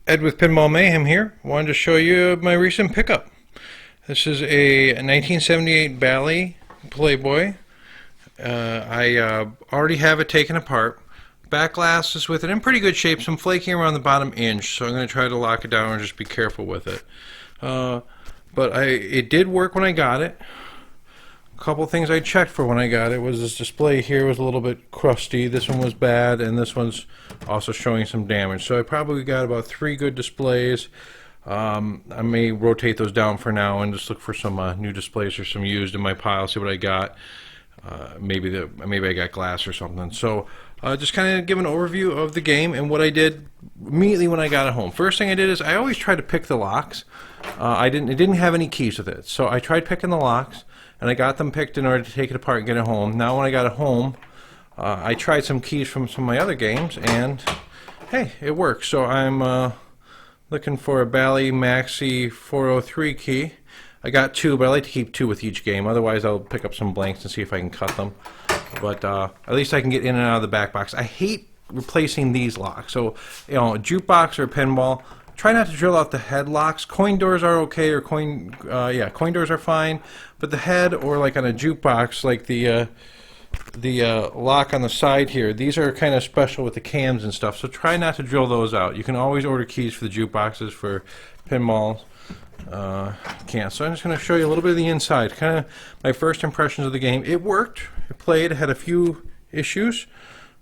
Ed with Pinball Mayhem here. Wanted to show you my recent pickup. This is a 1978 Bally Playboy. I already have it taken apart. Back glass is with it in pretty good shape. Some flaking around the bottom inch, so I'm going to try to lock it down and just be careful with it. But it did work when I got it. A couple things I checked for when I got it was this display here was a little bit crusty. This one was bad, and this one's also showing some damage. So I probably got about 3 good displays. I may rotate those down for now and just look for some new displays or some used in my pile, see what I got. Maybe I got glass or something. So just kind of give an overview of the game and what I did immediately when I got it home. First thing I did is I always try to pick the locks. It didn't have any keys with it, so I tried picking the locks, and I got them picked in order to take it apart and get it home. Now when I got it home, I tried some keys from some of my other games, and hey, it works. So I'm looking for a Bally Maxi 403 key. I got 2, but I like to keep 2 with each game. Otherwise, I'll pick up some blanks and see if I can cut them. But at least I can get in and out of the back box. I hate replacing these locks. So, a jukebox or a pinball, try not to drill out the head locks. Coin doors are okay, or coin doors are fine. But the head, or like on a jukebox, like the lock on the side here, these are kind of special with the cams and stuff. So try not to drill those out. You can always order keys for the jukeboxes, for pinballs. Can't. So I'm just going to show you a little bit of the inside. Kind of my first impressions of the game. It worked. It played. It had a few issues.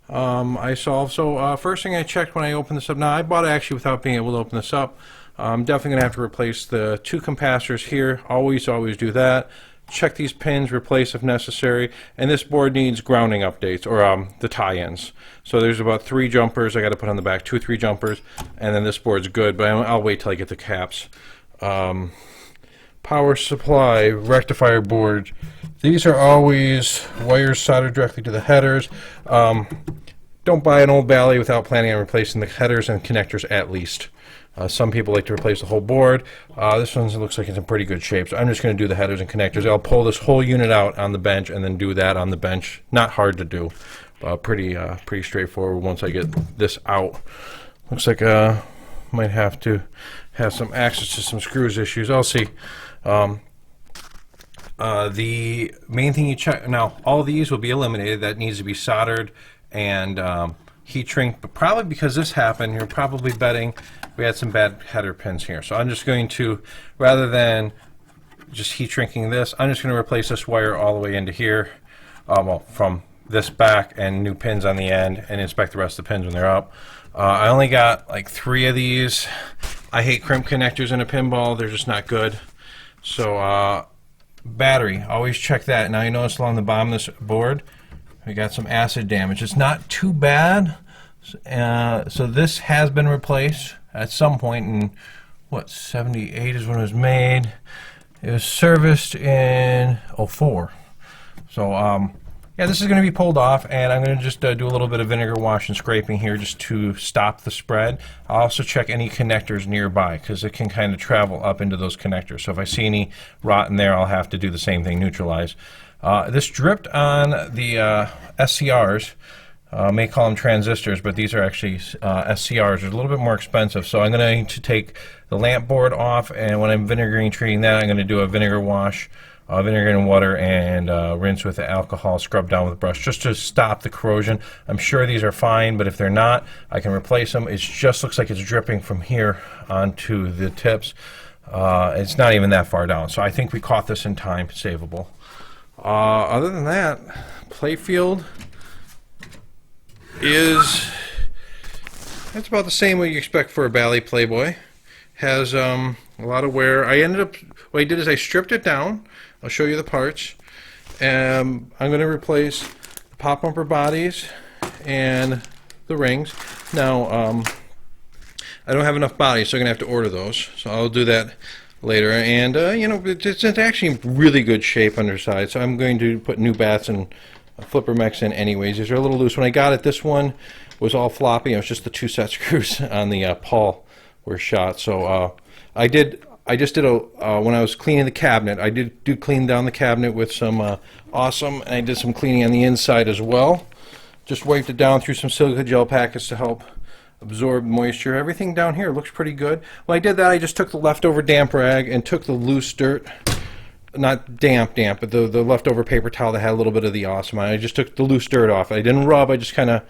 I solved. So first thing I checked when I opened this up. Now I bought it actually without being able to open this up. I'm definitely going to have to replace the 2 capacitors here. Always do that. Check these pins, replace if necessary. And this board needs grounding updates, or the tie-ins. So there's about 3 jumpers I got to put on the back, 2 or 3 jumpers, and then this board's good. But I'll wait till I get the caps. Power supply, rectifier board. These are always wires soldered directly to the headers. Don't buy an old Bally without planning on replacing the headers and connectors at least. Some people like to replace the whole board. This one looks like it's in pretty good shape, so I'm just going to do the headers and connectors. I'll pull this whole unit out on the bench and then do that on the bench. Not hard to do. Pretty straightforward once I get this out. Looks like might have to have some access to some screws issues. I'll see. The main thing you check now, all these will be eliminated. That needs to be soldered and heat shrink. But probably because this happened, you're probably betting we had some bad header pins here. So I'm just going to, rather than just heat shrinking this, I'm just going to replace this wire all the way into here. Well, from this back, and new pins on the end, and inspect the rest of the pins when they're up. I only got like 3 of these. I hate crimp connectors in a pinball. They're just not good. So battery, always check that. Now you notice along the bottom of this board, we got some acid damage. It's not too bad. So this has been replaced at some point in, what, 78 is when it was made. It was serviced in '04. So yeah, this is going to be pulled off, and I'm going to just do a little bit of vinegar wash and scraping here just to stop the spread. I'll also check any connectors nearby, because it can kind of travel up into those connectors. So if I see any rot in there, I'll have to do the same thing, neutralize. This dripped on the SCRs. May call them transistors, but these are actually SCRs. They're a little bit more expensive. So I'm going to take the lamp board off, and when I'm vinegaring treating that, I'm going to do a vinegar wash. Vinegar and water, and rinse with the alcohol, scrub down with a brush just to stop the corrosion. I'm sure these are fine, but if they're not, I can replace them. It just looks like it's dripping from here onto the tips. It's not even that far down, so I think we caught this in time, savable. Other than that, playfield is, it's about the same what you expect for a Bally Playboy. Has a lot of wear. What I did is I stripped it down. I'll show you the parts. I'm going to replace the pop bumper bodies and the rings. Now, I don't have enough bodies, so I'm going to have to order those. So I'll do that later. And, it's actually in really good shape underside. So I'm going to put new bats and flipper mechs in anyways. These are a little loose. When I got it, this one was all floppy. It was just the 2 set screws on the pawl were shot. So I just did when I was cleaning the cabinet, I did clean down the cabinet with some Awesome, and I did some cleaning on the inside as well. Just wiped it down through some silica gel packets to help absorb moisture. Everything down here looks pretty good. When I did that, I just took the leftover damp rag and took the loose dirt, not damp, but the leftover paper towel that had a little bit of the awesome on it. I just took the loose dirt off. I didn't rub, I just kind of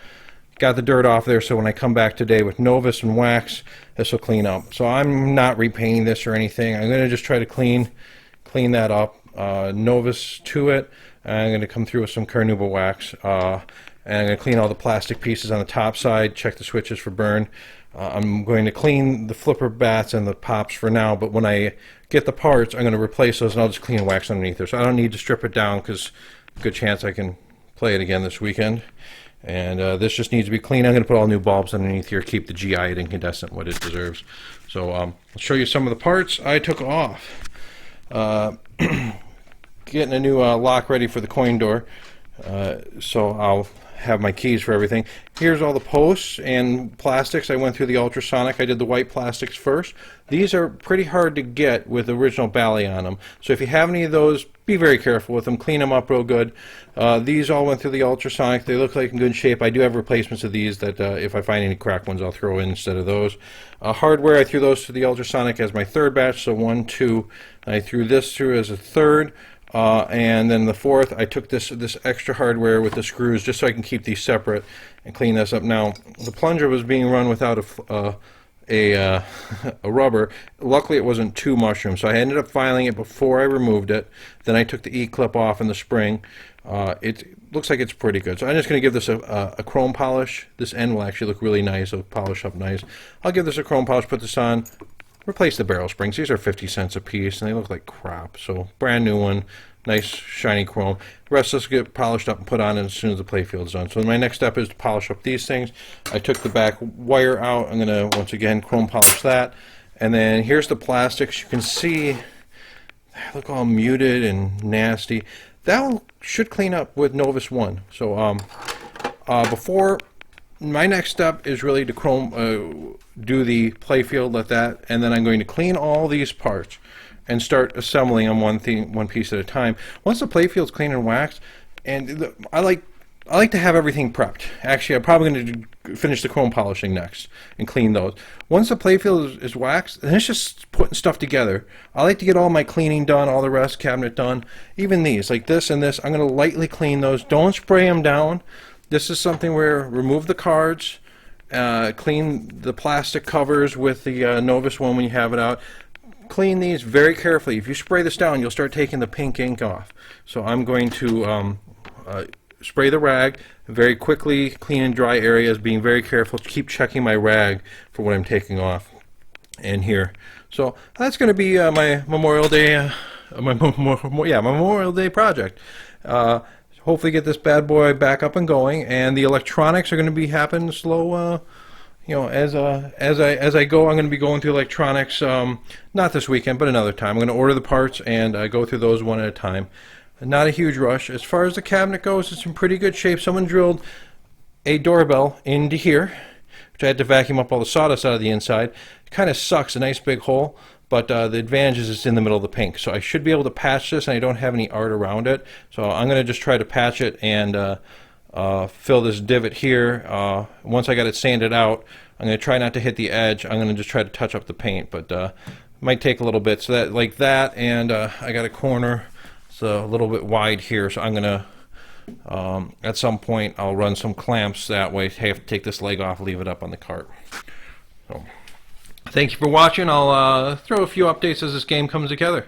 got the dirt off there, so when I come back today with Novus and wax, this will clean up. So I'm not repainting this or anything. I'm going to just try to clean that up. Novus to it. I'm going to come through with some Carnauba wax. And I'm going to clean all the plastic pieces on the top side, check the switches for burn. I'm going to clean the flipper bats and the pops for now, but when I get the parts, I'm going to replace those and I'll just clean wax underneath there. So I don't need to strip it down because good chance I can play it again this weekend. And this just needs to be clean. I'm going to put all new bulbs underneath here, keep the GI at incandescent what it deserves. So I'll show you some of the parts I took off. Getting a new lock ready for the coin door. So I'll have my keys for everything. Here's all the posts and plastics. I went through the ultrasonic. I did the white plastics first. These are pretty hard to get with original Bally on them. So if you have any of those, be very careful with them. Clean them up real good. These all went through the ultrasonic. They look like in good shape. I do have replacements of these that if I find any cracked ones, I'll throw in instead of those. Hardware, I threw those through the ultrasonic as my third batch. So 1, 2. I threw this through as a third. And then the fourth, I took this extra hardware with the screws just so I can keep these separate and clean this up. Now, the plunger was being run without a rubber. Luckily, it wasn't too mushroom, so I ended up filing it before I removed it. Then I took the E-clip off in the spring. It looks like it's pretty good. So I'm just going to give this a chrome polish. This end will actually look really nice. It'll polish up nice. I'll give this a chrome polish, put this on. Replace the barrel springs. These are 50 cents a piece, and they look like crap. So brand new one, nice shiny chrome. The rest of this will get polished up and put on as soon as the playfield is done. So my next step is to polish up these things. I took the back wire out. I'm going to, once again, chrome polish that. And then here's the plastics. You can see they look all muted and nasty. That should clean up with Novus 1. So before... my next step is really to chrome, do the playfield, let that, and then I'm going to clean all these parts and start assembling them one piece at a time. Once the playfield's clean and waxed, and I like to have everything prepped. Actually, I'm probably going to finish the chrome polishing next and clean those. Once the playfield is waxed, then it's just putting stuff together. I like to get all my cleaning done, all the rest, cabinet done. Even these, like this and this, I'm going to lightly clean those. Don't spray them down. This is something where remove the cards, clean the plastic covers with the Novus one when you have it out. Clean these very carefully. If you spray this down, you'll start taking the pink ink off. So I'm going to spray the rag very quickly, clean and dry areas, being very careful to keep checking my rag for what I'm taking off in here. So that's going to be my Memorial Day, my Memorial Day project. Hopefully get this bad boy back up and going, and the electronics are going to be happening slow. As I go, I'm going to be going through electronics. Not this weekend, but another time. I'm going to order the parts and go through those one at a time. Not a huge rush. As far as the cabinet goes, it's in pretty good shape. Someone drilled a doorbell into here, which I had to vacuum up all the sawdust out of the inside. It kind of sucks, a nice big hole. But the advantage is it's in the middle of the pink. So I should be able to patch this, and I don't have any art around it. So I'm going to just try to patch it and fill this divot here. Once I got it sanded out, I'm going to try not to hit the edge. I'm going to just try to touch up the paint, but it might take a little bit. So that, like that, and I got a corner. It's a little bit wide here, so I'm going to, at some point, I'll run some clamps that way. Have to take this leg off, leave it up on the cart. So. Thank you for watching. I'll throw a few updates as this game comes together.